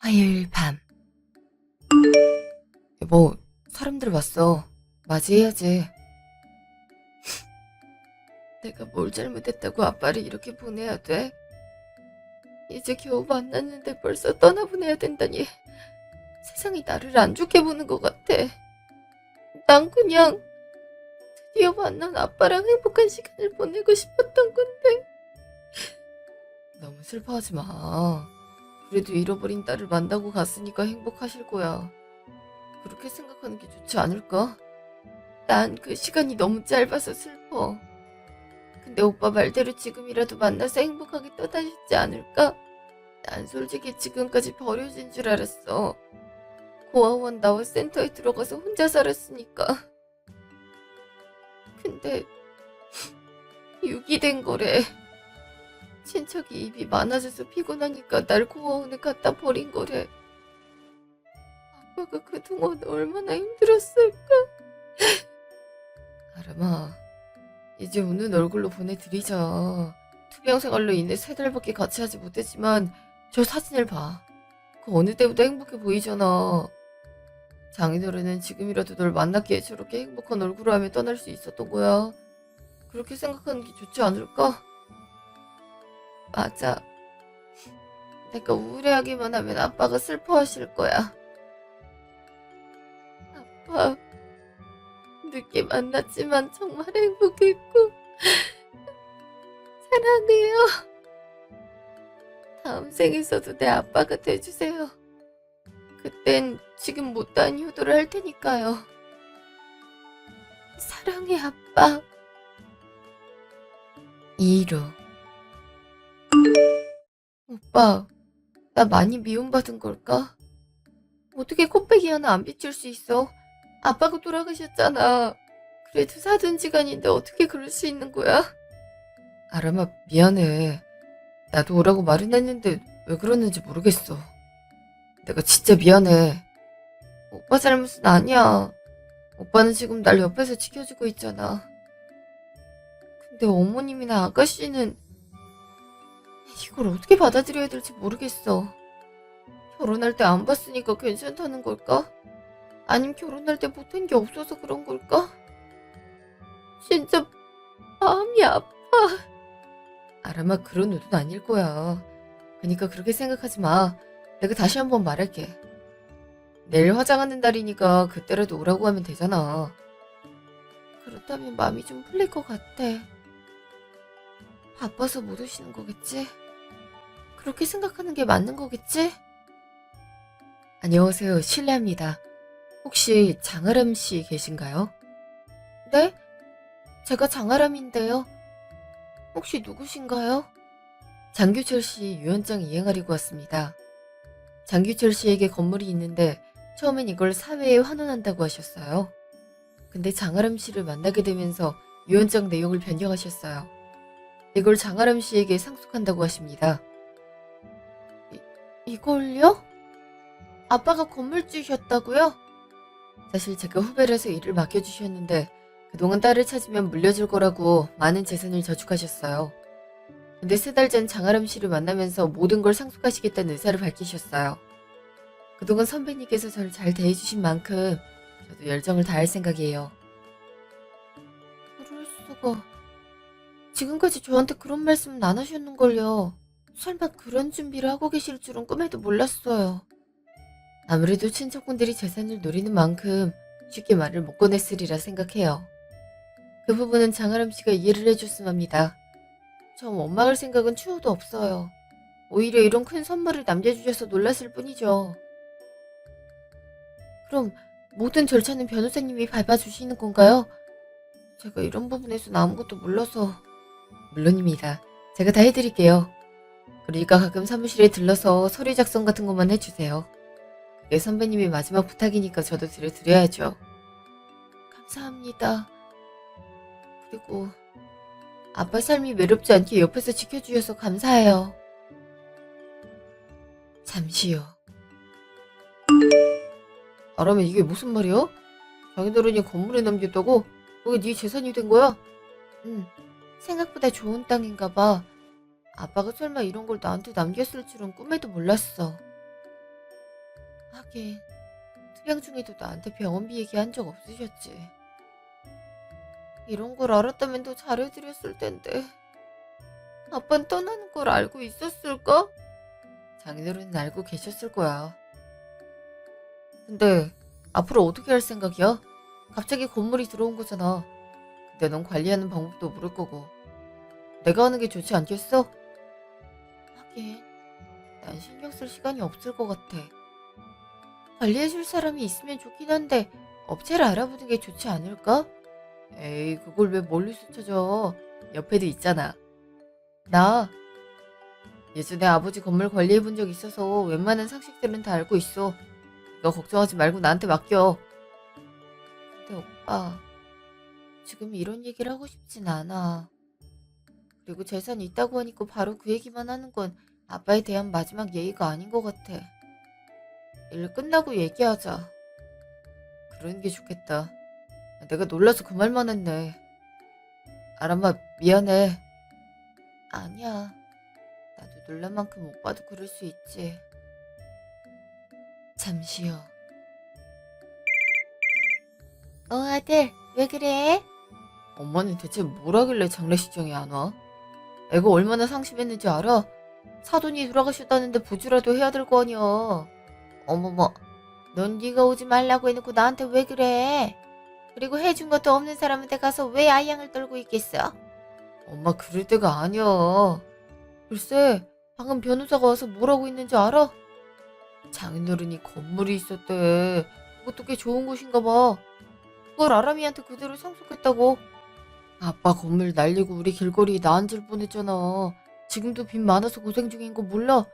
화요일 밤. 여보, 사람들 왔어. 맞이해야지. 내가 뭘 잘못했다고 아빠를 이렇게 보내야 돼? 이제 겨우 만났는데 벌써 떠나보내야 된다니. 세상이 나를 안 좋게 보는 것 같아. 난 그냥 드디어 만난 아빠랑 행복한 시간을 보내고 싶었던 건데. 너무 슬퍼하지 마. 그래도 잃어버린 딸을 만나고 갔으니까 행복하실 거야. 그렇게 생각하는 게 좋지 않을까? 난 그 시간이 너무 짧아서 슬퍼. 근데 오빠 말대로 지금이라도 만나서 행복하게 떠나시지 않을까? 난 솔직히 지금까지 버려진 줄 알았어. 고아원 나와 센터에 들어가서 혼자 살았으니까. 근데 유기된 거래. 친척이 입이 많아져서 피곤하니까 날 고아원에 갖다 버린 거래. 아빠가 그동안 얼마나 힘들었을까? 아람아, 이제 웃는 얼굴로 보내드리자. 투병 생활로 인해 3달밖에 같이 하지 못했지만 저 사진을 봐. 그 어느 때보다 행복해 보이잖아. 장인어른은 지금이라도 널 만났기에 저렇게 행복한 얼굴을 하며 떠날 수 있었던 거야. 그렇게 생각하는 게 좋지 않을까? 맞아. 내가 우울해하기만 하면 아빠가 슬퍼하실 거야. 아빠, 늦게 만났지만 정말 행복했고 사랑해요. 다음 생에서도 내 아빠가 돼주세요. 그땐 지금 못다한 효도를 할 테니까요. 사랑해, 아빠. 이루. 오빠, 나 많이 미움받은 걸까? 어떻게 코빼기 하나 안 비출 수 있어? 아빠가 돌아가셨잖아. 그래도 사돈 지간인데 어떻게 그럴 수 있는 거야? 아람아, 미안해. 나도 오라고 말은 했는데 왜 그러는지 모르겠어. 내가 진짜 미안해. 오빠 잘못은 아니야. 오빠는 지금 날 옆에서 지켜주고 있잖아. 근데 어머님이나 아가씨는 이걸 어떻게 받아들여야 될지 모르겠어. 결혼할 때 안 봤으니까 괜찮다는 걸까? 아님 결혼할 때 못한 게 없어서 그런 걸까? 진짜 마음이 아파. 아람아, 그런 의도는 아닐 거야. 그러니까 그렇게 생각하지 마. 내가 다시 한번 말할게. 내일 화장하는 날이니까 그때라도 오라고 하면 되잖아. 그렇다면 마음이 좀 풀릴 것 같아. 바빠서 못 오시는 거겠지? 그렇게 생각하는 게 맞는 거겠지? 안녕하세요. 실례합니다. 혹시 장아람 씨 계신가요? 네? 제가 장아람인데요. 혹시 누구신가요? 장규철 씨 유언장 이행하려고 왔습니다. 장규철 씨에게 건물이 있는데 처음엔 이걸 사회에 환원한다고 하셨어요. 근데 장아람 씨를 만나게 되면서 유언장 내용을 변경하셨어요. 이걸 장아람 씨에게 상속한다고 하십니다. 이걸요? 아빠가 건물주셨다고요? 사실 제가 후배라서 일을 맡겨주셨는데 그동안 딸을 찾으면 물려줄 거라고 많은 재산을 저축하셨어요. 근데 3달 전 장아람 씨를 만나면서 모든 걸 상속하시겠다는 의사를 밝히셨어요. 그동안 선배님께서 저를 잘 대해주신 만큼 저도 열정을 다할 생각이에요. 그럴 수가... 지금까지 저한테 그런 말씀은 안 하셨는걸요. 설마 그런 준비를 하고 계실 줄은 꿈에도 몰랐어요. 아무래도 친척분들이 재산을 노리는 만큼 쉽게 말을 못 꺼냈으리라 생각해요. 그 부분은 장아람 씨가 이해를 해줬으면 합니다. 전 원망할 생각은 추호도 없어요. 오히려 이런 큰 선물을 남겨주셔서 놀랐을 뿐이죠. 그럼 모든 절차는 변호사님이 밟아주시는 건가요? 제가 이런 부분에선 아무것도 몰라서... 물론입니다. 제가 다 해드릴게요. 그러니까 가끔 사무실에 들러서 서류 작성 같은 것만 해주세요. 그게 선배님의 마지막 부탁이니까 저도 드려야죠. 감사합니다. 그리고 아빠 삶이 외롭지 않게 옆에서 지켜주셔서 감사해요. 잠시 후. 아라면 이게 무슨 말이야? 장인어른이 건물에 남겼다고? 그게 네 재산이 된 거야? 응. 생각보다 좋은 땅인가 봐. 아빠가 설마 이런 걸 나한테 남겼을 줄은 꿈에도 몰랐어. 하긴 투병 중에도 나한테 병원비 얘기한 적 없으셨지. 이런 걸 알았다면 더 잘해드렸을 텐데. 아빠는 떠나는 걸 알고 있었을까? 장인어른은 알고 계셨을 거야. 근데 앞으로 어떻게 할 생각이야? 갑자기 건물이 들어온 거잖아. 근데 넌 관리하는 방법도 모를 거고. 내가 하는 게 좋지 않겠어? 하긴 난 신경 쓸 시간이 없을 것 같아. 관리해줄 사람이 있으면 좋긴 한데 업체를 알아보는 게 좋지 않을까? 에이, 그걸 왜 멀리서 찾아. 옆에도 있잖아. 나 예전에 아버지 건물 관리해본 적 있어서 웬만한 상식들은 다 알고 있어. 너 걱정하지 말고 나한테 맡겨. 근데 오빠, 지금 이런 얘기를 하고 싶진 않아. 그리고 재산이 있다고 하니까 바로 그 얘기만 하는 건 아빠에 대한 마지막 예의가 아닌 것 같아. 일 끝나고 얘기하자. 그러는 게 좋겠다. 내가 놀라서 그 말만 했네. 아람아, 미안해. 아니야. 나도 놀란 만큼 오빠도 그럴 수 있지. 잠시요. 아들, 왜 그래? 엄마는 대체 뭘 하길래 장례식장에 안 와? 애가 얼마나 상심했는지 알아? 사돈이 돌아가셨다는데 보주라도 해야 될 거 아니야. 어머머, 넌 네가 오지 말라고 해놓고 나한테 왜 그래? 그리고 해준 것도 없는 사람한테 가서 왜 아양을 떨고 있겠어? 엄마, 그럴 때가 아니야. 글쎄, 방금 변호사가 와서 뭐라고 했는지 알아? 장인어른이 건물이 있었대. 그것도 꽤 좋은 곳인가 봐. 그걸 아람이한테 그대로 상속했다고. 아빠 건물 날리고 우리 길거리에 나 앉을 뻔했잖아. 지금도 빚 많아서 고생 중인 거 몰라?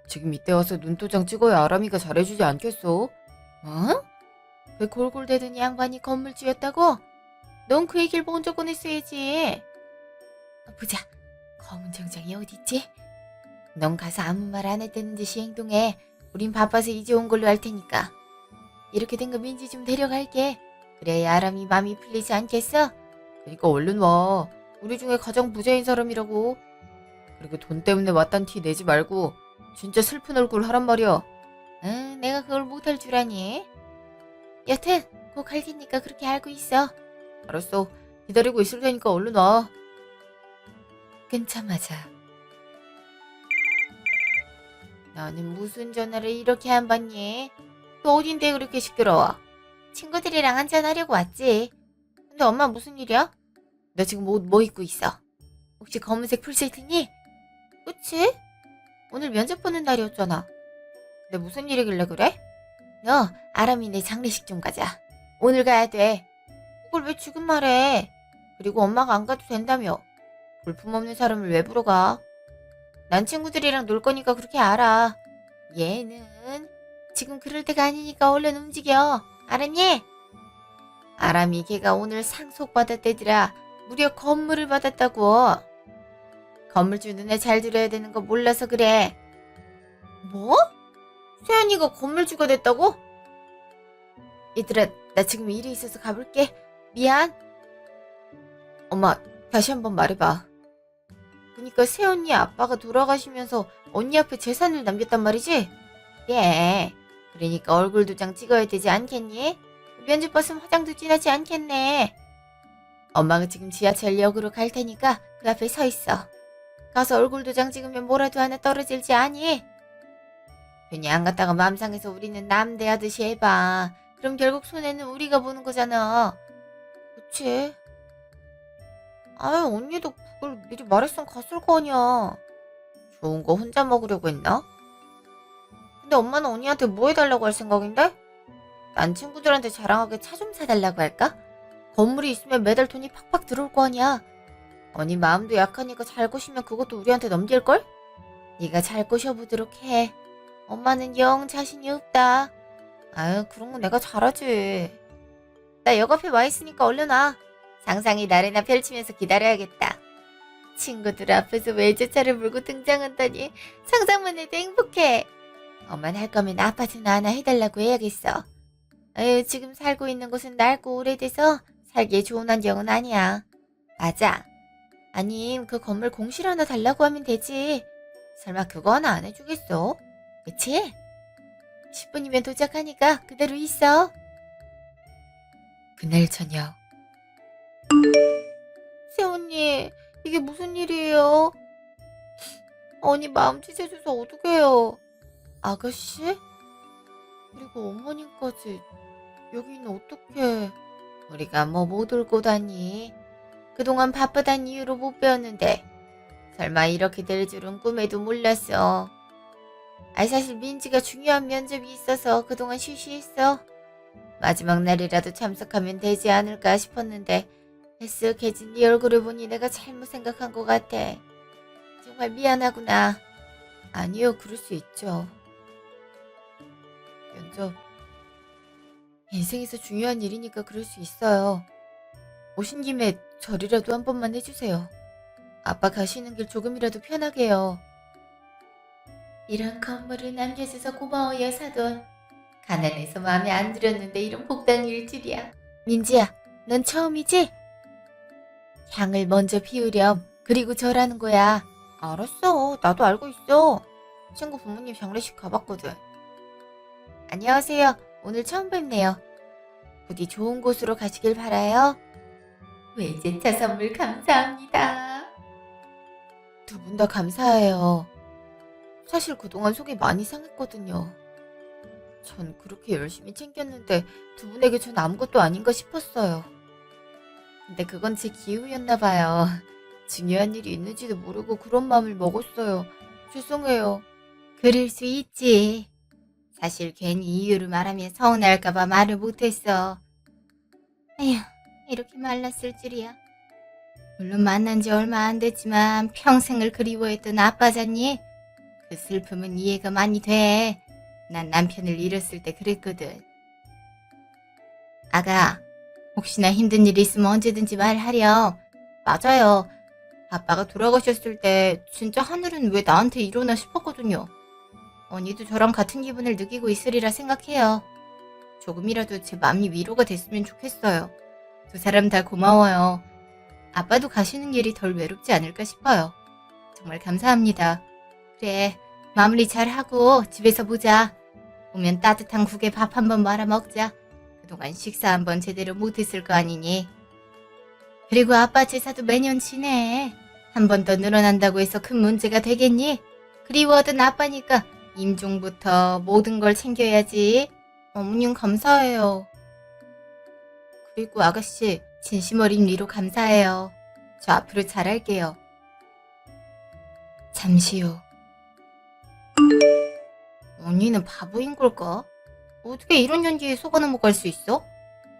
지금 이때 와서 눈도장 찍어야 아람이가 잘해주지 않겠어? 어? 그 골골대던 양반이 건물 지었다고? 넌 그 얘기를 먼저 꺼냈어야지. 보자, 검은 정장이 어딨지? 넌 가서 아무 말 안 했다는 듯이 행동해. 우린 바빠서 이제 온 걸로 할 테니까. 이렇게 된 거 민지 좀 데려갈게. 그래야 아람이 마음이 풀리지 않겠어? 그러니까 얼른 와. 우리 중에 가장 부자인 사람이라고. 그리고 돈 때문에 왔단 티 내지 말고 진짜 슬픈 얼굴 하란 말이야. 응, 내가 그걸 못할 줄 아니? 여튼 곧 갈 테니까 그렇게 알고 있어. 알았어. 기다리고 있을 테니까 얼른 와. 끊자마자 나는 무슨 전화를 이렇게 안 받니? 또 어딘데 그렇게 시끄러워? 친구들이랑 한잔하려고 왔지. 근데 엄마 무슨 일이야? 너 지금 옷 뭐 입고 있어? 혹시 검은색 풀세트니? 그치? 오늘 면접 보는 날이었잖아. 근데 무슨 일이길래 그래? 너 아람이네 장례식 좀 가자. 오늘 가야 돼. 그걸 왜 지금 말해? 그리고 엄마가 안 가도 된다며. 볼품없는 사람을 왜 부러 가? 난 친구들이랑 놀 거니까 그렇게 알아. 얘는 지금 그럴 때가 아니니까 얼른 움직여. 알았니? 아람이 걔가 오늘 상속받았대더라. 무려 건물을 받았다고. 건물주 눈에 잘 들어야 되는 거 몰라서 그래. 뭐? 세연이가 건물주가 됐다고? 얘들아, 나 지금 일이 있어서 가볼게. 미안. 엄마, 다시 한번 말해봐. 그니까 새언니 아빠가 돌아가시면서 언니 앞에 재산을 남겼단 말이지? 예. 그러니까 얼굴 도장 찍어야 되지 않겠니? 면접 봤으면 화장도 진하지 않겠네. 엄마가 지금 지하철역으로 갈 테니까 그 앞에 서 있어. 가서 얼굴 도장 찍으면 뭐라도 하나 떨어질지 아니? 괜히 안 갔다가 맘 상해서 우리는 남대하듯이 해봐. 그럼 결국 손해는 우리가 보는 거잖아. 그치? 아유, 언니도 그걸 미리 말했으면 갔을 거 아니야. 좋은 거 혼자 먹으려고 했나? 근데 엄마는 언니한테 뭐 해달라고 할 생각인데? 난 친구들한테 자랑하게 차 좀 사달라고 할까? 건물이 있으면 매달 돈이 팍팍 들어올 거 아니야. 언니 마음도 약하니까 잘 꼬시면 그것도 우리한테 넘길걸? 네가 잘 꼬셔보도록 해. 엄마는 영 자신이 없다. 아유, 그런 거 내가 잘하지. 나 역 앞에 와 있으니까 얼른 와. 상상이 나래나 펼치면서 기다려야겠다. 친구들 앞에서 외제차를 몰고 등장한다니 상상만 해도 행복해. 엄만 할 거면 아파트나 하나 해달라고 해야겠어. 에휴, 지금 살고 있는 곳은 낡고 오래돼서 살기에 좋은 환경은 아니야. 맞아. 아님 그 건물 공실 하나 달라고 하면 되지. 설마 그거 하나 안 해주겠어? 그치? 30분이면 도착하니까 그대로 있어. 그날 저녁. 새언니, 이게 무슨 일이에요? 언니 마음 찢어져서 어떡해요. 아가씨? 그리고 어머님까지 여기는 어떡해. 우리가 뭐 못 올고 다니. 그동안 바쁘단 이유로 못 배웠는데 설마 이렇게 될 줄은 꿈에도 몰랐어. 사실 민지가 중요한 면접이 있어서 그동안 쉬쉬했어. 마지막 날이라도 참석하면 되지 않을까 싶었는데 헬쓱해진 네 얼굴을 보니 내가 잘못 생각한 것 같아. 정말 미안하구나. 아니요, 그럴 수 있죠. 면접, 인생에서 중요한 일이니까 그럴 수 있어요. 오신 김에 절이라도 한 번만 해주세요. 아빠 가시는 길 조금이라도 편하게요. 이런 건물을 남겨줘서 고마워요, 사돈. 가난해서 마음에 안 들었는데 이런 복당일 줄이야. 민지야, 넌 처음이지? 향을 먼저 피우렴. 그리고 절하는 거야. 알았어. 나도 알고 있어. 친구 부모님 장례식 가봤거든. 안녕하세요. 오늘 처음 뵙네요. 부디 좋은 곳으로 가시길 바라요. 외제차 선물 감사합니다. 두 분 다 감사해요. 사실 그동안 속이 많이 상했거든요. 전 그렇게 열심히 챙겼는데 두 분에게 전 아무것도 아닌가 싶었어요. 근데 그건 제 기우였나 봐요. 중요한 일이 있는지도 모르고 그런 마음을 먹었어요. 죄송해요. 그럴 수 있지. 사실 괜히 이유를 말하면 서운할까봐 말을 못했어. 에휴, 이렇게 말랐을 줄이야. 물론 만난 지 얼마 안 됐지만 평생을 그리워했던 아빠잖니. 그 슬픔은 이해가 많이 돼. 난 남편을 잃었을 때 그랬거든. 아가, 혹시나 힘든 일 있으면 언제든지 말하렴. 맞아요. 아빠가 돌아가셨을 때 진짜 하늘은 왜 나한테 이러나 싶었거든요. 언니도 저랑 같은 기분을 느끼고 있으리라 생각해요. 조금이라도 제 마음이 위로가 됐으면 좋겠어요. 두 사람 다 고마워요. 아빠도 가시는 길이 덜 외롭지 않을까 싶어요. 정말 감사합니다. 그래, 마무리 잘하고 집에서 보자. 오면 따뜻한 국에 밥 한번 말아 먹자. 그동안 식사 한번 제대로 못했을 거 아니니. 그리고 아빠 제사도 매년 지내. 한 번 더 늘어난다고 해서 큰 문제가 되겠니? 그리워하던 아빠니까 임종부터 모든 걸 챙겨야지. 어머님 감사해요. 그리고 아가씨 진심 어린 위로 감사해요. 저 앞으로 잘할게요. 잠시 후. 언니는 바보인 걸까? 어떻게 이런 연기에 속아 넘어갈 수 있어?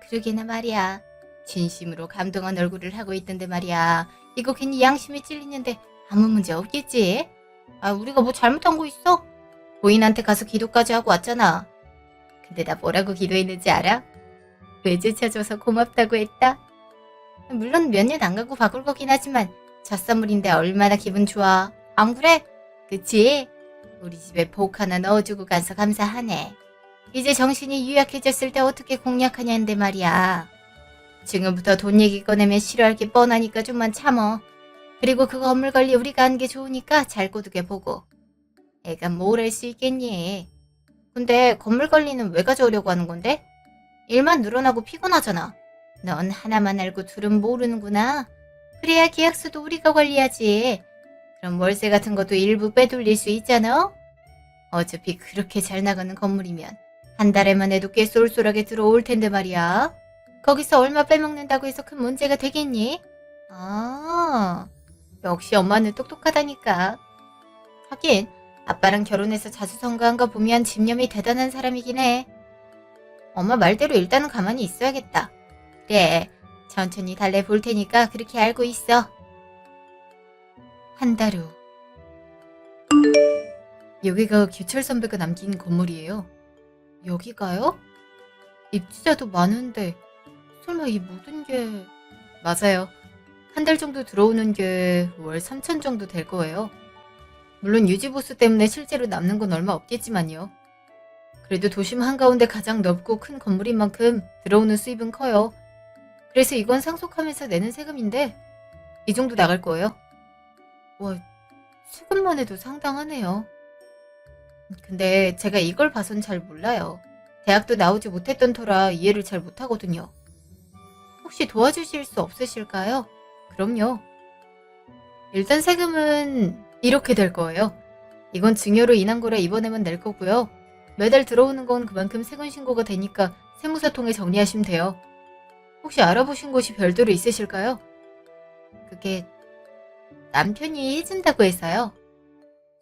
그러게나 말이야. 진심으로 감동한 얼굴을 하고 있던데 말이야. 이거 괜히 양심이 찔리는데 아무 문제 없겠지? 우리가 뭐 잘못한 거 있어? 고인한테 가서 기도까지 하고 왔잖아. 근데 나 뭐라고 기도했는지 알아? 외제차줘서 고맙다고 했다. 물론 몇 년 안 가고 바꿀 거긴 하지만 첫 선물인데 얼마나 기분 좋아. 안 그래? 그치? 우리 집에 복 하나 넣어주고 가서 감사하네. 이제 정신이 유약해졌을 때 어떻게 공략하냐는데 말이야. 지금부터 돈 얘기 꺼내면 싫어할 게 뻔하니까 좀만 참어. 그리고 그 건물 관리 우리가 하는 게 좋으니까 잘 꼬드겨 보고. 애가 뭘 할 수 있겠니? 근데 건물 관리는 왜 가져오려고 하는 건데? 일만 늘어나고 피곤하잖아. 넌 하나만 알고 둘은 모르는구나. 그래야 계약서도 우리가 관리하지. 그럼 월세 같은 것도 일부 빼돌릴 수 있잖아. 어차피 그렇게 잘 나가는 건물이면 한 달에만 해도 꽤 쏠쏠하게 들어올 텐데 말이야. 거기서 얼마 빼먹는다고 해서 큰 문제가 되겠니? 역시 엄마는 똑똑하다니까. 하긴 아빠랑 결혼해서 자수성가한 거 보면 집념이 대단한 사람이긴 해. 엄마 말대로 일단은 가만히 있어야겠다. 그래, 천천히 달래볼 테니까 그렇게 알고 있어. 한 달 후. 여기가 규철 선배가 남긴 건물이에요. 여기가요? 입주자도 많은데 설마 이 모든 게... 맞아요. 한 달 정도 들어오는 게 월 3천 정도 될 거예요. 물론 유지보수 때문에 실제로 남는 건 얼마 없겠지만요. 그래도 도심 한가운데 가장 넓고 큰 건물인 만큼 들어오는 수입은 커요. 그래서 이건 상속하면서 내는 세금인데 이 정도 나갈 거예요. 와, 세금만 해도 상당하네요. 근데 제가 이걸 봐선 잘 몰라요. 대학도 나오지 못했던 터라 이해를 잘 못하거든요. 혹시 도와주실 수 없으실까요? 그럼요. 일단 세금은 이렇게 될 거예요. 이건 증여로 인한 거라 이번에만 낼 거고요. 매달 들어오는 건 그만큼 세금 신고가 되니까 세무사 통해 정리하시면 돼요. 혹시 알아보신 곳이 별도로 있으실까요? 그게 남편이 해준다고 해서요.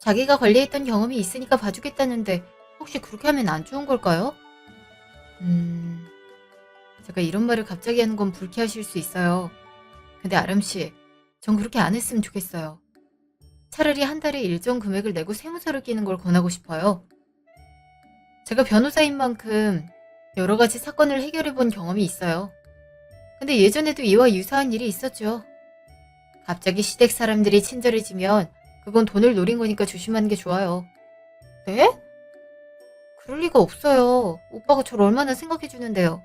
자기가 관리했던 경험이 있으니까 봐주겠다는데 혹시 그렇게 하면 안 좋은 걸까요? 제가 이런 말을 갑자기 하는 건 불쾌하실 수 있어요. 근데 아람씨, 전 그렇게 안 했으면 좋겠어요. 차라리 한 달에 일정 금액을 내고 세무서를 끼는 걸 권하고 싶어요. 제가 변호사인 만큼 여러 가지 사건을 해결해 본 경험이 있어요. 근데 예전에도 이와 유사한 일이 있었죠. 갑자기 시댁 사람들이 친절해지면 그건 돈을 노린 거니까 조심하는 게 좋아요. 네? 그럴 리가 없어요. 오빠가 저를 얼마나 생각해 주는데요.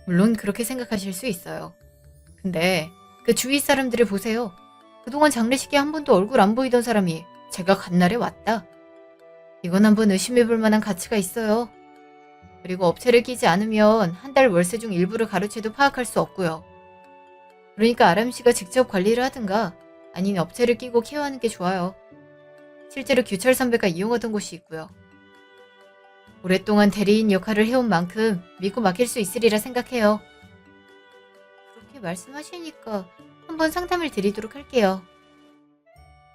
물론 그렇게 생각하실 수 있어요. 근데 그 주위 사람들을 보세요. 그동안 장례식에 한 번도 얼굴 안 보이던 사람이 제가 간 날에 왔다. 이건 한번 의심해 볼 만한 가치가 있어요. 그리고 업체를 끼지 않으면 한 달 월세 중 일부를 가로채도 파악할 수 없고요. 그러니까 아람 씨가 직접 관리를 하든가 아니면 업체를 끼고 케어하는 게 좋아요. 실제로 규철 선배가 이용하던 곳이 있고요. 오랫동안 대리인 역할을 해온 만큼 믿고 맡길 수 있으리라 생각해요. 그렇게 말씀하시니까 한번 상담을 드리도록 할게요.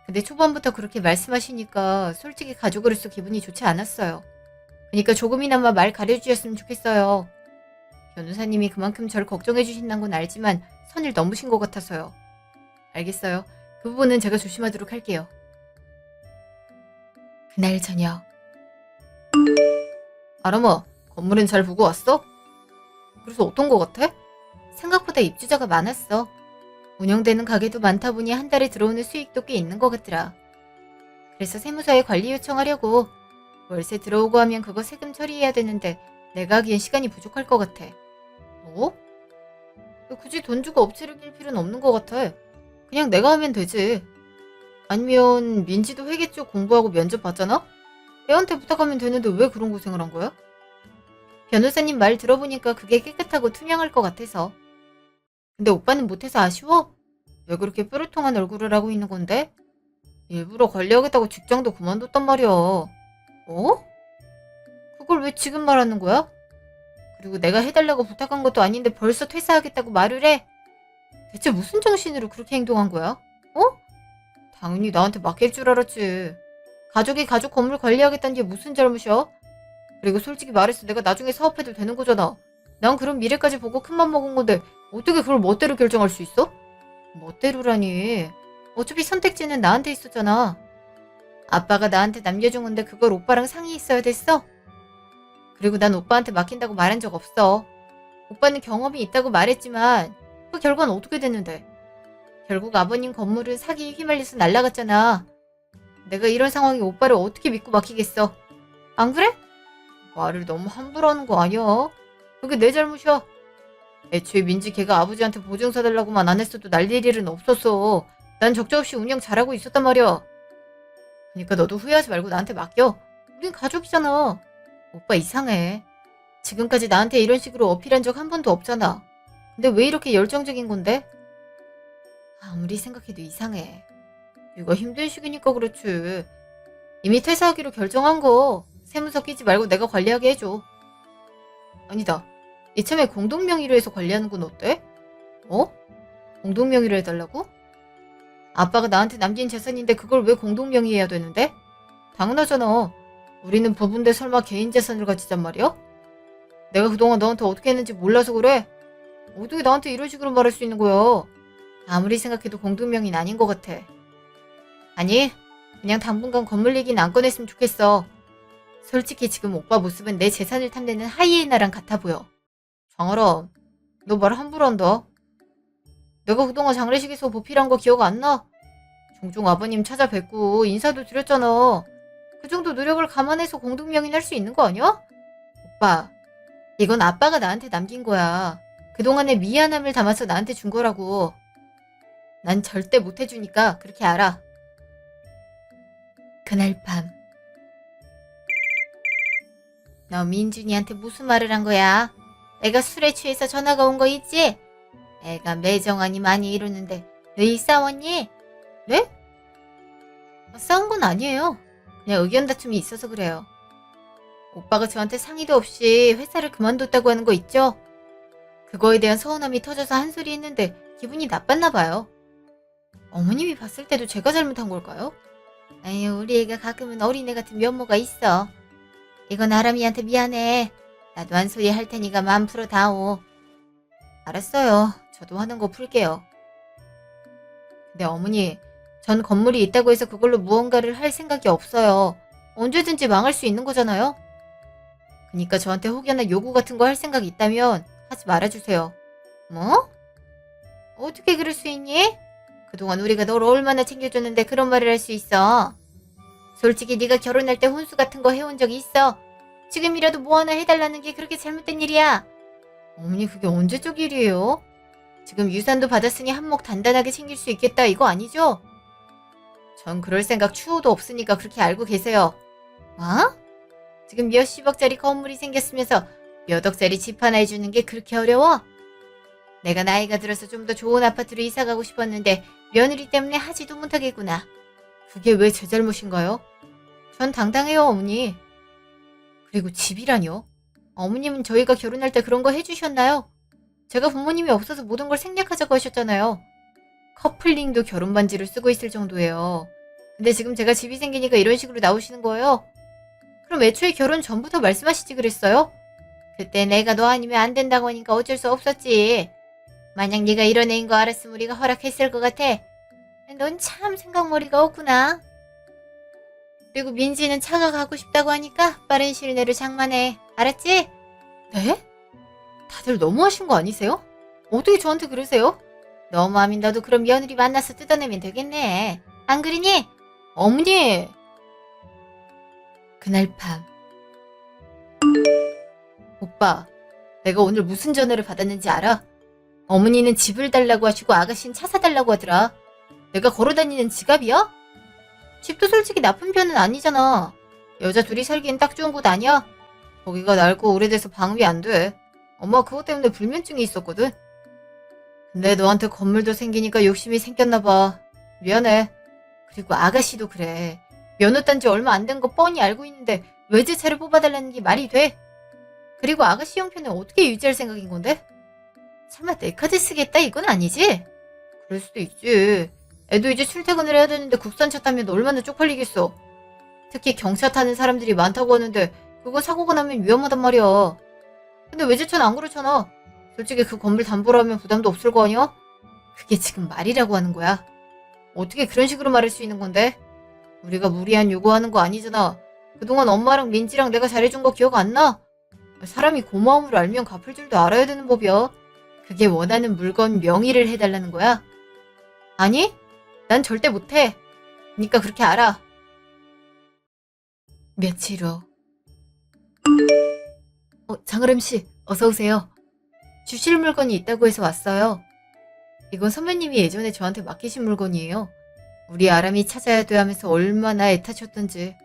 근데 초반부터 그렇게 말씀하시니까 솔직히 가족으로서 기분이 좋지 않았어요. 그러니까 조금이나마 말 가려주셨으면 좋겠어요. 변호사님이 그만큼 절 걱정해 주신다는 건 알지만 선을 넘으신 것 같아서요. 알겠어요. 그 부분은 제가 조심하도록 할게요. 그날 저녁. 아람아, 건물은 잘 보고 왔어? 그래서 어떤 거 같아? 생각보다 입주자가 많았어. 운영되는 가게도 많다 보니 한 달에 들어오는 수익도 꽤 있는 것 같더라. 그래서 세무서에 관리 요청하려고. 월세 들어오고 하면 그거 세금 처리해야 되는데 내가 하기엔 시간이 부족할 것 같아. 뭐? 굳이 돈 주고 업체를 낄 필요는 없는 것 같아. 그냥 내가 하면 되지. 아니면 민지도 회계 쪽 공부하고 면접 봤잖아? 애한테 부탁하면 되는데 왜 그런 고생을 한 거야? 변호사님 말 들어보니까 그게 깨끗하고 투명할 것 같아서. 근데 오빠는 못해서 아쉬워? 왜 그렇게 뾰루통한 얼굴을 하고 있는 건데? 일부러 관리하겠다고 직장도 그만뒀단 말이야. 어? 그걸 왜 지금 말하는 거야? 그리고 내가 해달라고 부탁한 것도 아닌데 벌써 퇴사하겠다고 말을 해? 대체 무슨 정신으로 그렇게 행동한 거야? 어? 당연히 나한테 맡길 줄 알았지. 가족이 가족 건물 관리하겠다는 게 무슨 잘못이야? 그리고 솔직히 말해서 내가 나중에 사업해도 되는 거잖아. 난 그런 미래까지 보고 큰맘 먹은 건데 어떻게 그걸 멋대로 결정할 수 있어? 멋대로라니. 어차피 선택지는 나한테 있었잖아. 아빠가 나한테 남겨준 건데 그걸 오빠랑 상의했어야 됐어? 그리고 난 오빠한테 맡긴다고 말한 적 없어. 오빠는 경험이 있다고 말했지만 그 결과는 어떻게 됐는데? 결국 아버님 건물은 사기에 휘말려서 날라갔잖아. 내가 이런 상황에 오빠를 어떻게 믿고 맡기겠어? 안 그래? 말을 너무 함부로 하는 거 아니야? 그게 내 잘못이야. 애초에 민지 걔가 아버지한테 보증 서달라고만 안 했어도 날릴 일은 없었어. 난 적자없이 운영 잘하고 있었단 말이야. 그러니까 너도 후회하지 말고 나한테 맡겨. 우린 가족이잖아. 오빠 이상해. 지금까지 나한테 이런 식으로 어필한 적 한 번도 없잖아. 근데 왜 이렇게 열정적인 건데? 아무리 생각해도 이상해. 이거 힘든 시기니까 그렇지. 이미 퇴사하기로 결정한 거 세무서 끼지 말고 내가 관리하게 해줘. 아니다. 이참에 공동명의로 해서 관리하는 건 어때? 어? 공동명의로 해달라고? 아빠가 나한테 남긴 재산인데 그걸 왜 공동명의 해야 되는데? 당연하잖아. 우리는 부부인데 설마 개인 재산을 가지단 말이야? 내가 그동안 너한테 어떻게 했는지 몰라서 그래? 어떻게 나한테 이런 식으로 말할 수 있는 거야? 아무리 생각해도 공동명의는 아닌 것 같아. 아니, 그냥 당분간 건물 얘기는 안 꺼냈으면 좋겠어. 솔직히 지금 오빠 모습은 내 재산을 탐내는 하이에나랑 같아 보여. 장아라, 너 말 함부로 한다. 내가 그동안 장례식에서 보필한 거 기억 안 나? 종종 아버님 찾아뵙고 인사도 드렸잖아. 그 정도 노력을 감안해서 공동명의는 할 수 있는 거 아니야? 오빠, 이건 아빠가 나한테 남긴 거야. 그동안의 미안함을 담아서 나한테 준 거라고. 난 절대 못 해주니까 그렇게 알아. 그날 밤 너 민준이한테 무슨 말을 한 거야? 내가 술에 취해서 전화가 온 거 있지? 애가 매정하니 많이 이러는데 너희 싸웠니? 네? 싸운 건 아니에요. 그냥 의견 다툼이 있어서 그래요. 오빠가 저한테 상의도 없이 회사를 그만뒀다고 하는 거 있죠? 그거에 대한 서운함이 터져서 한 소리 했는데 기분이 나빴나 봐요. 어머님이 봤을 때도 제가 잘못한 걸까요? 아유, 우리 애가 가끔은 어린애 같은 면모가 있어. 이건 아람이한테 미안해. 나도 한 소리 할 테니까 마음 풀어 다오. 알았어요. 저도 하는 거 풀게요. 근데 어머니, 전 건물이 있다고 해서 그걸로 무언가를 할 생각이 없어요. 언제든지 망할 수 있는 거잖아요? 그니까 저한테 혹여나 요구 같은 거 할 생각 있다면 하지 말아주세요. 뭐? 어떻게 그럴 수 있니? 그동안 우리가 널 얼마나 챙겨줬는데 그런 말을 할 수 있어. 솔직히 네가 결혼할 때 혼수 같은 거 해온 적이 있어. 지금이라도 뭐 하나 해달라는 게 그렇게 잘못된 일이야. 어머니, 그게 언제적 일이에요? 지금 유산도 받았으니 한몫 단단하게 챙길 수 있겠다 이거 아니죠? 전 그럴 생각 추호도 없으니까 그렇게 알고 계세요. 뭐? 지금 몇십억짜리 건물이 생겼으면서 몇 억짜리 집 하나 해주는 게 그렇게 어려워? 내가 나이가 들어서 좀 더 좋은 아파트로 이사가고 싶었는데 며느리 때문에 하지도 못하겠구나. 그게 왜 제 잘못인가요? 전 당당해요, 어머니. 그리고 집이라뇨? 어머님은 저희가 결혼할 때 그런 거 해주셨나요? 제가 부모님이 없어서 모든 걸 생략하자고 하셨잖아요. 커플링도 결혼 반지를 쓰고 있을 정도예요. 근데 지금 제가 집이 생기니까 이런 식으로 나오시는 거예요? 그럼 애초에 결혼 전부터 말씀하시지 그랬어요? 그때 내가 너 아니면 안 된다고 하니까 어쩔 수 없었지. 만약 네가 이런 애인 거 알았으면 우리가 허락했을 것 같아. 넌 참 생각머리가 없구나. 그리고 민지는 차가 가고 싶다고 하니까 빠른 시일 내로 장만해. 알았지? 네? 다들 너무하신 거 아니세요? 어떻게 저한테 그러세요? 너무하면 너도 그럼 며느리 만나서 뜯어내면 되겠네. 안 그러니? 어머니! 그날 밤. 오빠, 내가 오늘 무슨 전화를 받았는지 알아? 어머니는 집을 달라고 하시고 아가씨는 차 사달라고 하더라. 내가 걸어다니는 지갑이야? 집도 솔직히 나쁜 편은 아니잖아. 여자 둘이 살기엔 딱 좋은 곳 아니야? 거기가 낡고 오래돼서 방음이 안 돼. 엄마 그것 때문에 불면증이 있었거든. 근데 너한테 건물도 생기니까 욕심이 생겼나 봐. 미안해. 그리고 아가씨도 그래. 면허 딴 지 얼마 안 된 거 뻔히 알고 있는데 외제차를 뽑아달라는 게 말이 돼? 그리고 아가씨 형편은 어떻게 유지할 생각인 건데? 설마 내 카드 쓰겠다 이건 아니지? 그럴 수도 있지. 애도 이제 출퇴근을 해야 되는데 국산차 타면 얼마나 쪽팔리겠어. 특히 경차 타는 사람들이 많다고 하는데 그거 사고가 나면 위험하단 말이야. 근데 외제차는 안 그렇잖아. 솔직히 그 건물 담보로 하면 부담도 없을 거 아니야? 그게 지금 말이라고 하는 거야. 어떻게 그런 식으로 말할 수 있는 건데? 우리가 무리한 요구하는 거 아니잖아. 그동안 엄마랑 민지랑 내가 잘해준 거 기억 안 나? 사람이 고마움을 알면 갚을 줄도 알아야 되는 법이야. 그게 원하는 물건 명의를 해달라는 거야? 아니? 난 절대 못해. 그니까 그렇게 알아. 며칠 후. 장아름씨, 어서오세요. 주실 물건이 있다고 해서 왔어요. 이건 선배님이 예전에 저한테 맡기신 물건이에요. 우리 아람이 찾아야 돼 하면서 얼마나 애타셨던지.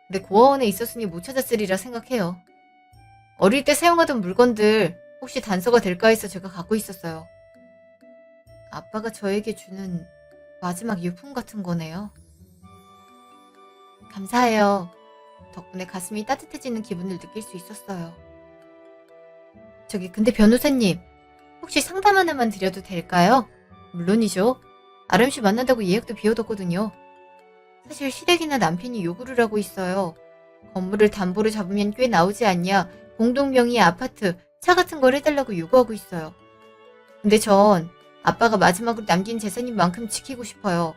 근데 고아원에 있었으니 못 찾았으리라 생각해요. 어릴 때 사용하던 물건들 혹시 단서가 될까 해서 제가 갖고 있었어요. 아빠가 저에게 주는 마지막 유품 같은 거네요. 감사해요. 덕분에 가슴이 따뜻해지는 기분을 느낄 수 있었어요. 근데 변호사님, 혹시 상담 하나만 드려도 될까요? 물론이죠. 아름씨 만난다고 예약도 비워뒀거든요. 사실 시댁이나 남편이 요구를 하고 있어요. 건물을 담보로 잡으면 꽤 나오지 않냐, 공동명의의 아파트, 차 같은 걸 해달라고 요구하고 있어요. 근데 전 아빠가 마지막으로 남긴 재산인 만큼 지키고 싶어요.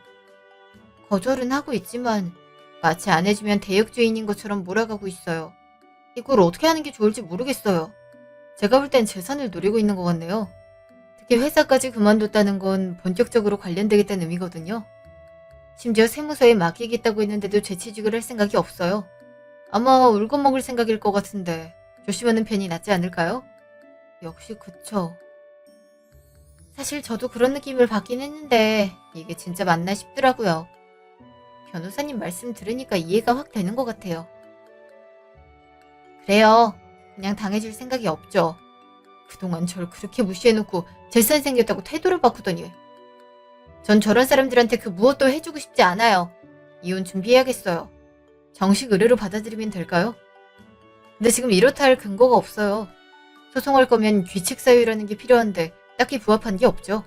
거절은 하고 있지만 마치 안 해주면 대역죄인인 것처럼 몰아가고 있어요. 이걸 어떻게 하는 게 좋을지 모르겠어요. 제가 볼 땐 재산을 노리고 있는 것 같네요. 특히 회사까지 그만뒀다는 건 본격적으로 관련되겠다는 의미거든요. 심지어 세무서에 맡기겠다고 했는데도 재취직을 할 생각이 없어요. 아마 울고 먹을 생각일 것 같은데 조심하는 편이 낫지 않을까요? 역시 그쵸. 사실 저도 그런 느낌을 받긴 했는데 이게 진짜 맞나 싶더라고요. 변호사님 말씀 들으니까 이해가 확 되는 것 같아요. 그래요. 그냥 당해줄 생각이 없죠. 그동안 절 그렇게 무시해놓고 재산 생겼다고 태도를 바꾸더니. 전 저런 사람들한테 그 무엇도 해주고 싶지 않아요. 이혼 준비해야겠어요. 정식 의뢰로 받아들이면 될까요? 근데 지금 이렇다 할 근거가 없어요. 소송할 거면 귀책 사유라는 게 필요한데 딱히 부합한 게 없죠.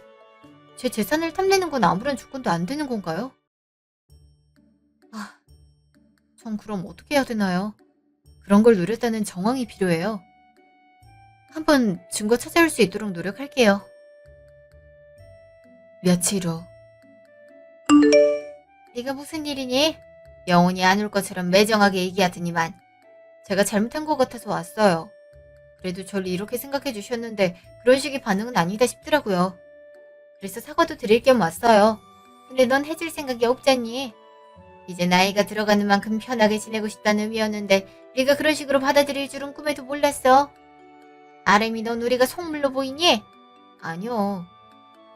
제 재산을 탐내는 건 아무런 조건도 안 되는 건가요? 전 그럼 어떻게 해야 되나요? 그런 걸 노렸다는 정황이 필요해요. 한번 증거 찾아올 수 있도록 노력할게요. 며칠 후. 네가 무슨 일이니? 영혼이 안 올 것처럼 매정하게 얘기하더니만 제가 잘못한 것 같아서 왔어요. 그래도 저를 이렇게 생각해 주셨는데 그런 식의 반응은 아니다 싶더라고요. 그래서 사과도 드릴 겸 왔어요. 근데 넌 해줄 생각이 없잖니? 이제 나이가 들어가는 만큼 편하게 지내고 싶다는 의미였는데 네가 그런 식으로 받아들일 줄은 꿈에도 몰랐어. 아름이 넌 우리가 속물로 보이니? 아니요.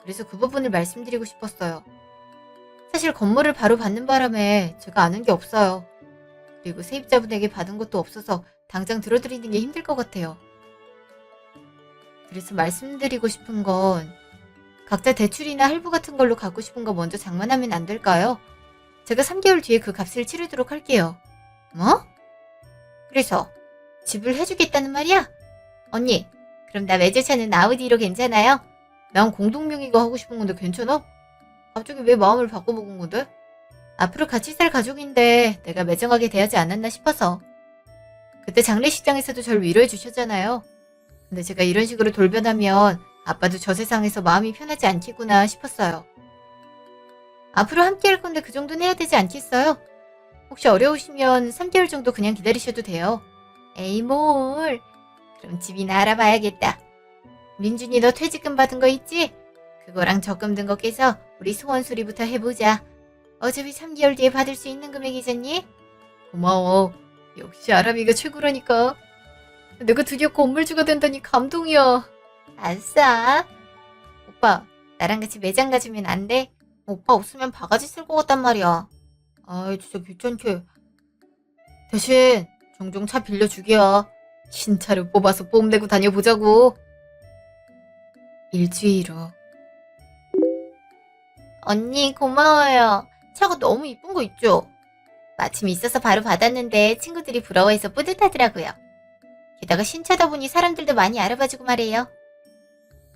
그래서 그 부분을 말씀드리고 싶었어요. 사실 건물을 바로 받는 바람에 제가 아는 게 없어요. 그리고 세입자분에게 받은 것도 없어서 당장 들어드리는 게 힘들 것 같아요. 그래서 말씀드리고 싶은 건 각자 대출이나 할부 같은 걸로 갖고 싶은 거 먼저 장만하면 안 될까요? 제가 3개월 뒤에 그 값을 치르도록 할게요. 뭐? 그래서 집을 해주겠다는 말이야? 언니, 그럼 나 외제차는 아우디로 괜찮아요? 난 공동명의가 하고 싶은 건데 괜찮아? 갑자기 왜 마음을 바꿔먹은 건데? 앞으로 같이 살 가족인데 내가 매정하게 대하지 않았나 싶어서. 그때 장례식장에서도 절 위로해 주셨잖아요. 근데 제가 이런 식으로 돌변하면 아빠도 저 세상에서 마음이 편하지 않겠구나 싶었어요. 앞으로 함께 할 건데 그 정도는 해야 되지 않겠어요? 혹시 어려우시면 3개월 정도 그냥 기다리셔도 돼요. 에이 뭘. 그럼 집이나 알아봐야겠다. 민준이 너 퇴직금 받은 거 있지? 그거랑 적금 든 거 깨서 우리 소원 수리부터 해보자. 어차피 3개월 뒤에 받을 수 있는 금액이잖니? 고마워. 역시 아람이가 최고라니까. 내가 드디어 건물주가 된다니 감동이야. 아싸. 오빠, 나랑 같이 매장 가주면 안 돼? 오빠 없으면 바가지 쓸 것 같단 말이야. 아이, 진짜 귀찮게. 대신 종종 차 빌려주기야. 신차를 뽑아서 뽐내고 다녀보자고. 일주일 후. 언니 고마워요. 차가 너무 이쁜 거 있죠? 마침 있어서 바로 받았는데 친구들이 부러워해서 뿌듯하더라고요. 게다가 신차다 보니 사람들도 많이 알아봐주고 말이에요.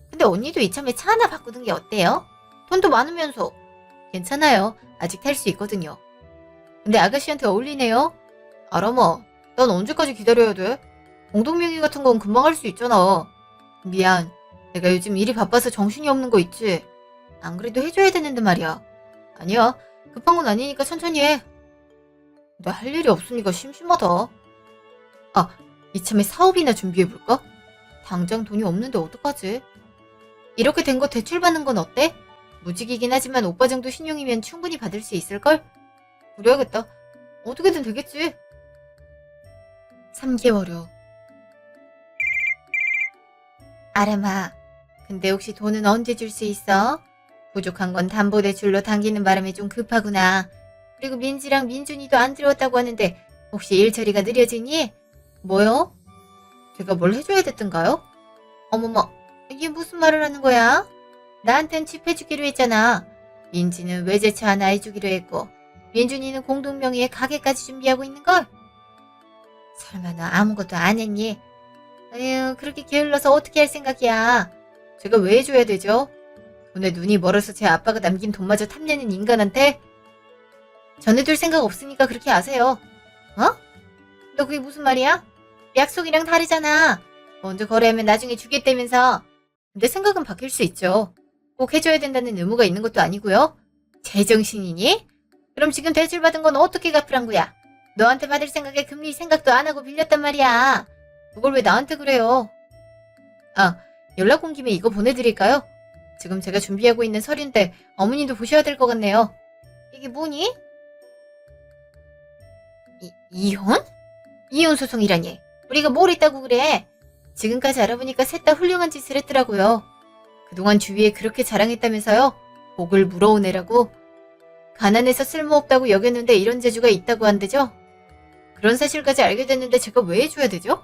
근데 언니도 이참에 차 하나 바꾸는 게 어때요? 돈도 많으면서. 괜찮아요. 아직 탈 수 있거든요. 근데 아가씨한테 어울리네요. 아람아, 난 언제까지 기다려야 돼? 공동명의 같은 건 금방 할 수 있잖아. 미안. 내가 요즘 일이 바빠서 정신이 없는 거 있지? 안 그래도 해줘야 되는데 말이야. 아니야. 급한 건 아니니까 천천히 해. 나 할 일이 없으니까 심심하다. 아, 이참에 사업이나 준비해볼까? 당장 돈이 없는데 어떡하지? 이렇게 된 거 대출받는 건 어때? 무직이긴 하지만 오빠 정도 신용이면 충분히 받을 수 있을걸? 그래야겠다. 어떻게든 되겠지. 3개월 후. 아람아, 근데 혹시 돈은 언제 줄 수 있어? 부족한 건 담보대출로 당기는 바람에 좀 급하구나. 그리고 민지랑 민준이도 안 들어왔다고 하는데 혹시 일 처리가 느려지니? 뭐요? 제가 뭘 해줘야 됐던가요? 어머머, 이게 무슨 말을 하는 거야? 나한텐 집 해주기로 했잖아. 민지는 외제차 하나 해주기로 했고 민준이는 공동명의의 가게까지 준비하고 있는걸? 설마 너 아무것도 안 했니? 에휴, 그렇게 게을러서 어떻게 할 생각이야. 제가 왜 해줘야 되죠? 돈에 눈이 멀어서 제 아빠가 남긴 돈마저 탐내는 인간한테? 전해둘 생각 없으니까 그렇게 아세요. 어? 너 그게 무슨 말이야? 약속이랑 다르잖아. 먼저 거래하면 나중에 주겠다면서. 근데 생각은 바뀔 수 있죠. 꼭 해줘야 된다는 의무가 있는 것도 아니고요. 제정신이니? 그럼 지금 대출받은 건 어떻게 갚으란 거야? 너한테 받을 생각에 금리 생각도 안 하고 빌렸단 말이야. 그걸 왜 나한테 그래요? 아, 연락 온 김에 이거 보내드릴까요? 지금 제가 준비하고 있는 서류인데 어머님도 보셔야 될 것 같네요. 이게 뭐니? 이혼? 이혼 소송이라니. 우리가 뭘 했다고 그래? 지금까지 알아보니까 셋 다 훌륭한 짓을 했더라고요. 그동안 주위에 그렇게 자랑했다면서요? 복을 물어오네라고. 가난해서 쓸모없다고 여겼는데 이런 재주가 있다고 한대죠? 그런 사실까지 알게 됐는데 제가 왜 해줘야 되죠?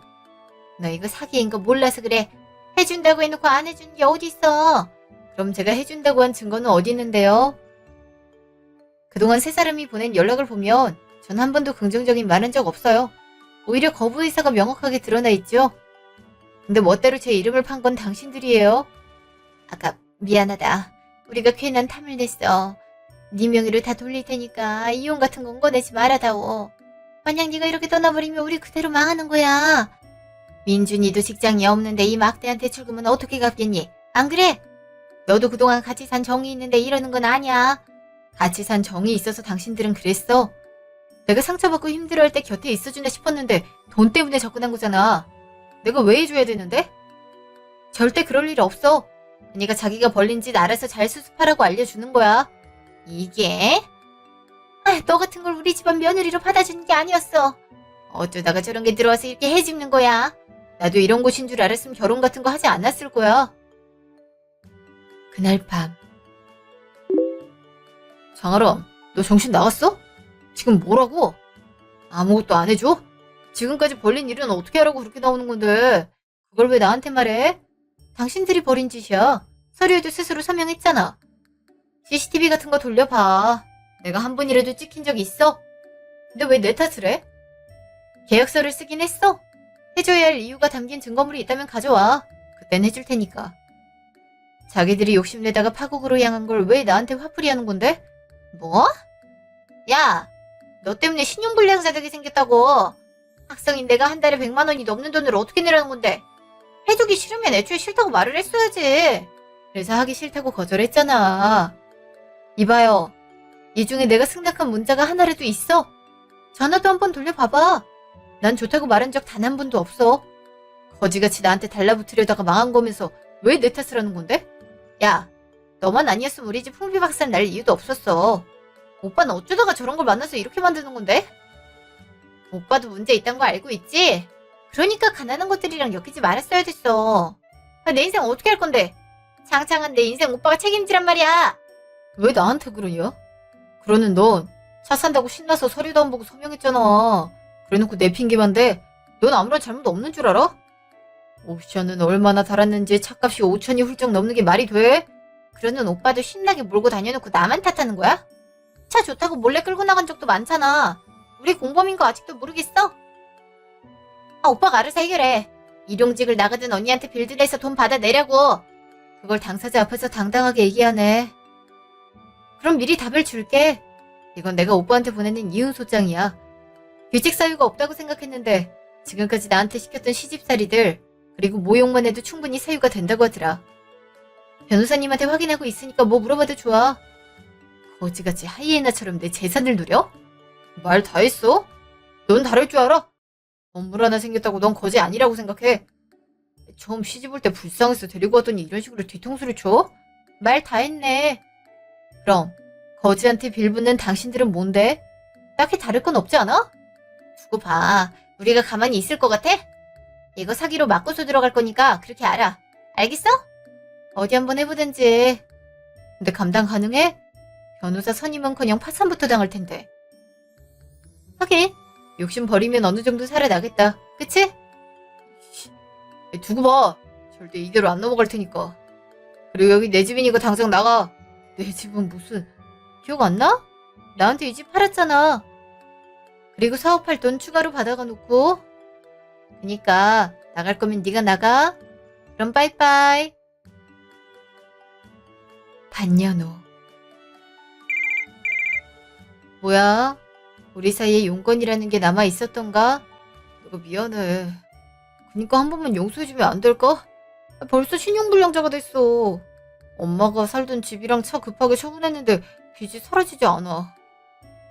나 이거 사기인 거 몰라서 그래. 해준다고 해놓고 안 해주는 게 어딨어. 그럼 제가 해준다고 한 증거는 어디 있는데요? 그동안 세 사람이 보낸 연락을 보면 전 한 번도 긍정적인 말 한 적 없어요. 오히려 거부 의사가 명확하게 드러나 있죠. 근데 멋대로 제 이름을 판 건 당신들이에요. 아까 미안하다. 우리가 괜한 탐을 냈어. 네 명의로 다 돌릴 테니까 이혼 같은 건 꺼내지 말아다오. 만약 네가 이렇게 떠나버리면 우리 그대로 망하는 거야. 민준이도 직장이 없는데 이 막대한 대출금은 어떻게 갚겠니? 안 그래? 너도 그동안 같이 산 정이 있는데 이러는 건 아니야. 같이 산 정이 있어서 당신들은 그랬어. 내가 상처받고 힘들어할 때 곁에 있어준다 싶었는데 돈 때문에 접근한 거잖아. 내가 왜 해줘야 되는데? 절대 그럴 일 없어. 그러니까 자기가 벌린 짓 알아서 잘 수습하라고 알려주는 거야. 이게? 너 같은 걸 우리 집안 며느리로 받아주는 게 아니었어. 어쩌다가 저런 게 들어와서 이렇게 해집는 거야. 나도 이런 곳인 줄 알았으면 결혼 같은 거 하지 않았을 거야. 그날 밤. 장아람, 너 정신 나갔어? 지금 뭐라고? 아무것도 안 해줘? 지금까지 벌린 일은 어떻게 하라고 그렇게 나오는 건데 그걸 왜 나한테 말해? 당신들이 벌인 짓이야. 서류에도 스스로 서명했잖아. CCTV 같은 거 돌려봐. 내가 한 번이라도 찍힌 적 있어? 근데 왜 내 탓을 해? 계약서를 쓰긴 했어. 해줘야 할 이유가 담긴 증거물이 있다면 가져와. 그땐 해줄 테니까. 자기들이 욕심내다가 파국으로 향한 걸 왜 나한테 화풀이 하는 건데? 뭐? 야, 너 때문에 신용불량자 되게 생겼다고. 학생인 내가 한 달에 100만 원이 넘는 돈을 어떻게 내라는 건데? 해주기 싫으면 애초에 싫다고 말을 했어야지. 그래서 하기 싫다고 거절했잖아. 이봐요. 이 중에 내가 승낙한 문자가 하나라도 있어? 전화도 한번 돌려봐봐. 난 좋다고 말한 적 단 한 번도 없어. 거지같이 나한테 달라붙으려다가 망한 거면서 왜 내 탓을 하는 건데? 야, 너만 아니었으면 우리 집 풍비박산 날 이유도 없었어. 오빠는 어쩌다가 저런 걸 만나서 이렇게 만드는 건데? 오빠도 문제 있단 거 알고 있지? 그러니까 가난한 것들이랑 엮이지 말았어야 됐어. 내 인생 어떻게 할 건데? 장창한 내 인생 오빠가 책임지란 말이야. 왜 나한테 그러냐? 그러는 넌 차 산다고 신나서 서류도 안 보고 서명했잖아. 그래놓고 내 핑계만 대. 넌 아무런 잘못 없는 줄 알아? 옵션은 얼마나 달았는지 차값이 5천이 훌쩍 넘는 게 말이 돼? 그러는 오빠도 신나게 몰고 다녀놓고 나만 탓하는 거야? 차 좋다고 몰래 끌고 나간 적도 많잖아. 우리 공범인 거 아직도 모르겠어? 오빠가 알아서 해결해. 일용직을 나가든 언니한테 빌드내서 돈 받아내라고. 그걸 당사자 앞에서 당당하게 얘기하네. 그럼 미리 답을 줄게. 이건 내가 오빠한테 보내는 이혼소장이야. 규칙 사유가 없다고 생각했는데 지금까지 나한테 시켰던 시집살이들 그리고 모욕만 해도 충분히 사유가 된다고 하더라. 변호사님한테 확인하고 있으니까 뭐 물어봐도 좋아. 거지같이 하이에나처럼 내 재산을 누려? 말 다 했어? 넌 다를 줄 알아? 건물 하나 생겼다고 넌 거지 아니라고 생각해. 처음 시집 올 때 불쌍해서 데리고 왔더니 이런 식으로 뒤통수를 쳐? 말 다 했네. 그럼 거지한테 빌붙는 당신들은 뭔데? 딱히 다를 건 없지 않아? 두고 봐. 우리가 가만히 있을 것 같아? 이거 사기로 맞고서 들어갈 거니까 그렇게 알아. 알겠어? 어디 한번 해보든지. 근데 감당 가능해? 변호사 선임은커녕 파산부터 당할 텐데. 하긴 욕심 버리면 어느 정도 살아나겠다. 그치? 두고 봐. 절대 이대로 안 넘어갈 테니까. 그리고 여기 내 집이니까 당장 나가. 내 집은 무슨... 기억 안 나? 나한테 이 집 팔았잖아. 그리고 사업할 돈 추가로 받아가 놓고. 그니까 나갈 거면 네가 나가. 그럼 빠이빠이. 반년 후. 뭐야? 우리 사이에 용건이라는 게 남아 있었던가? 내가 미안해. 그니까 한 번만 용서해주면 안 될까? 벌써 신용불량자가 됐어. 엄마가 살던 집이랑 차 급하게 처분했는데 빚이 사라지지 않아.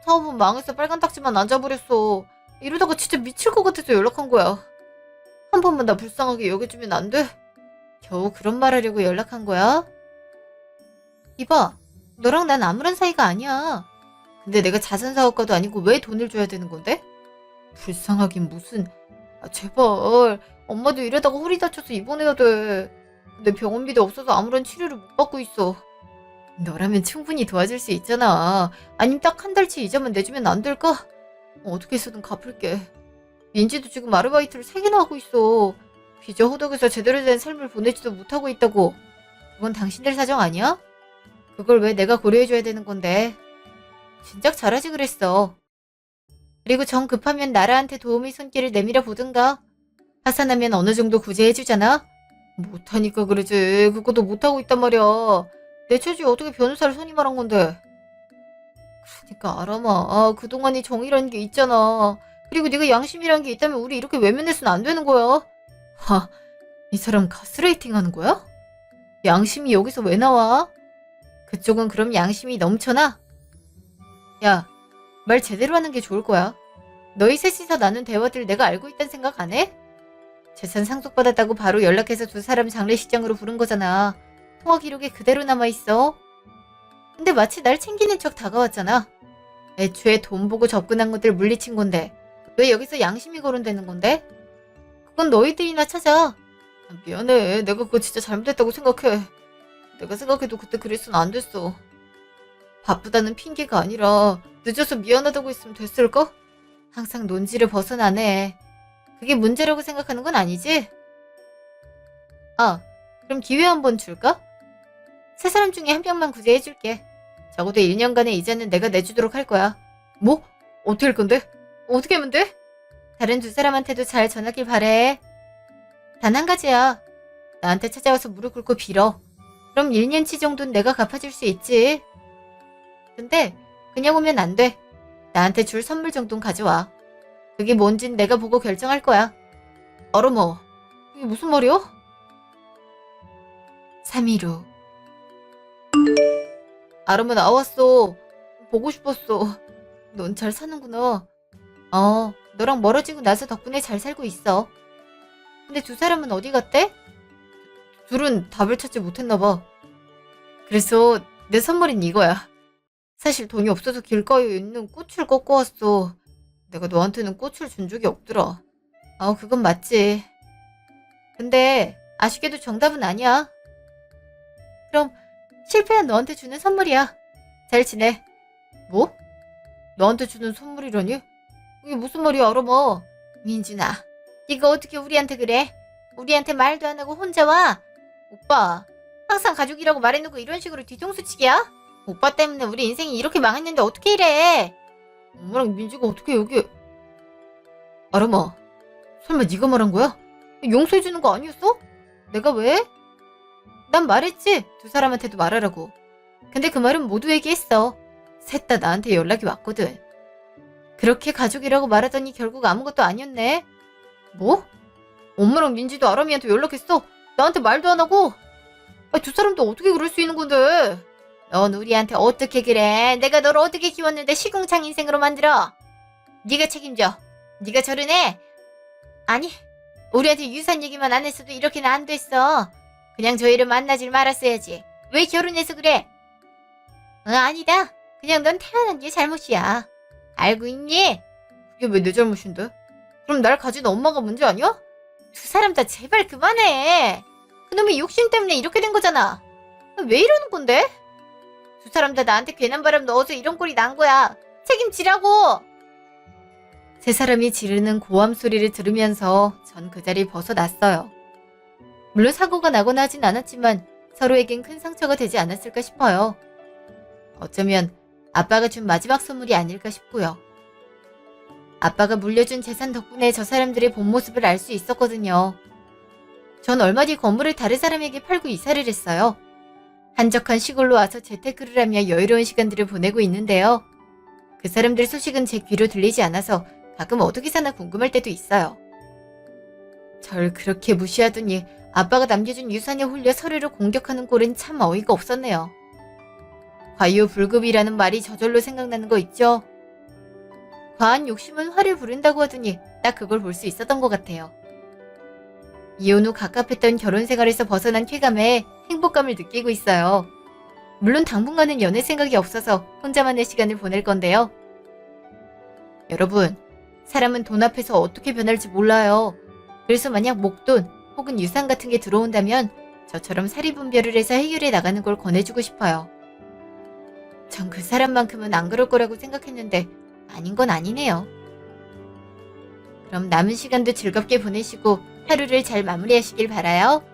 사업은 망해서 빨간 딱지만 앉아버렸어. 이러다가 진짜 미칠 것 같아서 연락한 거야. 한 번만 나 불쌍하게 여겨주면 안 돼? 겨우 그런 말 하려고 연락한 거야? 이봐, 너랑 난 아무런 사이가 아니야. 근데 내가 자선사업가도 아니고 왜 돈을 줘야 되는 건데? 불쌍하긴 무슨... 제발. 엄마도 이러다가 허리 다쳐서 입원해야 돼. 근데 병원비도 없어서 아무런 치료를 못 받고 있어. 너라면 충분히 도와줄 수 있잖아. 아님 딱 한 달치 이자만 내주면 안 될까? 어떻게 해서든 갚을게. 민지도 지금 아르바이트를 3개나 하고 있어. 빚어 호덕에서 제대로 된 삶을 보내지도 못하고 있다고. 그건 당신들 사정 아니야? 그걸 왜 내가 고려해줘야 되는 건데. 진작 잘하지 그랬어. 그리고 정 급하면 나라한테 도움의 손길을 내밀어 보든가. 하산하면 어느 정도 구제해주잖아? 못하니까 그러지. 그것도 못하고 있단 말이야. 내 처지에 어떻게 변호사를 선임하란 건데. 그러니까 아람아. 그동안이 정이라는 게 있잖아. 그리고 네가 양심이라는 게 있다면 우리 이렇게 외면해서는 안 되는 거야. 이 사람 가스라이팅 하는 거야? 양심이 여기서 왜 나와? 그쪽은 그럼 양심이 넘쳐나? 야, 말 제대로 하는 게 좋을 거야. 너희 셋이서 나눈 대화들 내가 알고 있다는 생각 안 해? 재산 상속받았다고 바로 연락해서 두 사람 장례식장으로 부른 거잖아. 통화 기록에 그대로 남아있어. 근데 마치 날 챙기는 척 다가왔잖아. 애초에 돈 보고 접근한 것들 물리친 건데 왜 여기서 양심이 거론되는 건데? 그건 너희들이나 찾아. 미안해. 내가 그거 진짜 잘못했다고 생각해. 내가 생각해도 그때 그랬으면 안 됐어. 바쁘다는 핑계가 아니라 늦어서 미안하다고 했으면 됐을까? 항상 논지를 벗어나네. 그게 문제라고 생각하는 건 아니지? 그럼 기회 한번 줄까? 세 사람 중에 한 명만 구제해줄게. 적어도 1년간의 이자는 내가 내주도록 할 거야. 뭐? 어떻게 할 건데? 어떻게 하면 돼? 다른 두 사람한테도 잘 전하길 바래. 단 한 가지야. 나한테 찾아와서 무릎 꿇고 빌어. 그럼 1년치 정도는 내가 갚아줄 수 있지. 근데 그냥 오면 안 돼. 나한테 줄 선물 정도는 가져와. 그게 뭔진 내가 보고 결정할 거야. 어머머, 이게 무슨 말이야? 3일 후. 아름아 나왔어. 보고 싶었어. 넌 잘 사는구나. 너랑 멀어지고 나서 덕분에 잘 살고 있어. 근데 두 사람은 어디 갔대? 둘은 답을 찾지 못했나 봐. 그래서 내 선물인 이거야. 사실 돈이 없어서 길가에 있는 꽃을 꺾고 왔어. 내가 너한테는 꽃을 준 적이 없더라. 그건 맞지. 근데 아쉽게도 정답은 아니야. 그럼 실패한 너한테 주는 선물이야. 잘 지내. 뭐? 너한테 주는 선물이라니? 이게 무슨 말이야, 아람아. 민준아, 네가 어떻게 우리한테 그래? 우리한테 말도 안 하고 혼자 와? 오빠, 항상 가족이라고 말해놓고 이런 식으로 뒤통수치기야? 오빠 때문에 우리 인생이 이렇게 망했는데 어떻게 이래? 엄마랑 민지가 어떻게 여기... 아람아, 설마 네가 말한 거야? 용서해주는 거 아니었어? 내가 왜? 난 말했지. 두 사람한테도 말하라고. 근데 그 말은 모두에게 했어. 셋 다 나한테 연락이 왔거든. 그렇게 가족이라고 말하더니 결국 아무것도 아니었네. 뭐? 엄마랑 민지도 아람이한테 연락했어? 나한테 말도 안 하고? 두 사람도 어떻게 그럴 수 있는 건데? 넌 우리한테 어떻게 그래? 내가 너를 어떻게 키웠는데 시궁창 인생으로 만들어? 네가 책임져. 네가 저런 애. 아니, 우리한테 유산 얘기만 안 했어도 이렇게는 안 됐어. 그냥 저희를 만나질 말았어야지. 왜 결혼해서 그래? 아니다. 그냥 넌 태어난 게 잘못이야. 알고 있니? 그게 왜 내 잘못인데? 그럼 날 가진 엄마가 문제 아니야? 두 사람 다 제발 그만해. 그놈의 욕심 때문에 이렇게 된 거잖아. 왜 이러는 건데? 두 사람 다 나한테 괜한 바람 넣어서 이런 꼴이 난 거야. 책임지라고. 세 사람이 지르는 고함 소리를 들으면서 전 그 자리를 벗어났어요. 물론 사고가 나거나 하진 않았지만 서로에겐 큰 상처가 되지 않았을까 싶어요. 어쩌면 아빠가 준 마지막 선물이 아닐까 싶고요. 아빠가 물려준 재산 덕분에 저 사람들의 본 모습을 알 수 있었거든요. 전 얼마 뒤 건물을 다른 사람에게 팔고 이사를 했어요. 한적한 시골로 와서 재테크를 하며 여유로운 시간들을 보내고 있는데요. 그 사람들 소식은 제 귀로 들리지 않아서 가끔 어떻게 사나 궁금할 때도 있어요. 절 그렇게 무시하더니 아빠가 남겨준 유산에 홀려 서로를 공격하는 꼴은 참 어이가 없었네요. 과유불급이라는 말이 저절로 생각나는 거 있죠? 과한 욕심은 화를 부른다고 하더니 딱 그걸 볼 수 있었던 것 같아요. 이혼 후 갑갑했던 결혼 생활에서 벗어난 쾌감에 행복감을 느끼고 있어요. 물론 당분간은 연애 생각이 없어서 혼자만의 시간을 보낼 건데요. 여러분, 사람은 돈 앞에서 어떻게 변할지 몰라요. 그래서 만약 목돈 혹은 유산 같은 게 들어온다면 저처럼 사리분별을 해서 해결해 나가는 걸 권해주고 싶어요. 전 그 사람만큼은 안 그럴 거라고 생각했는데 아닌 건 아니네요. 그럼 남은 시간도 즐겁게 보내시고 하루를 잘 마무리하시길 바라요.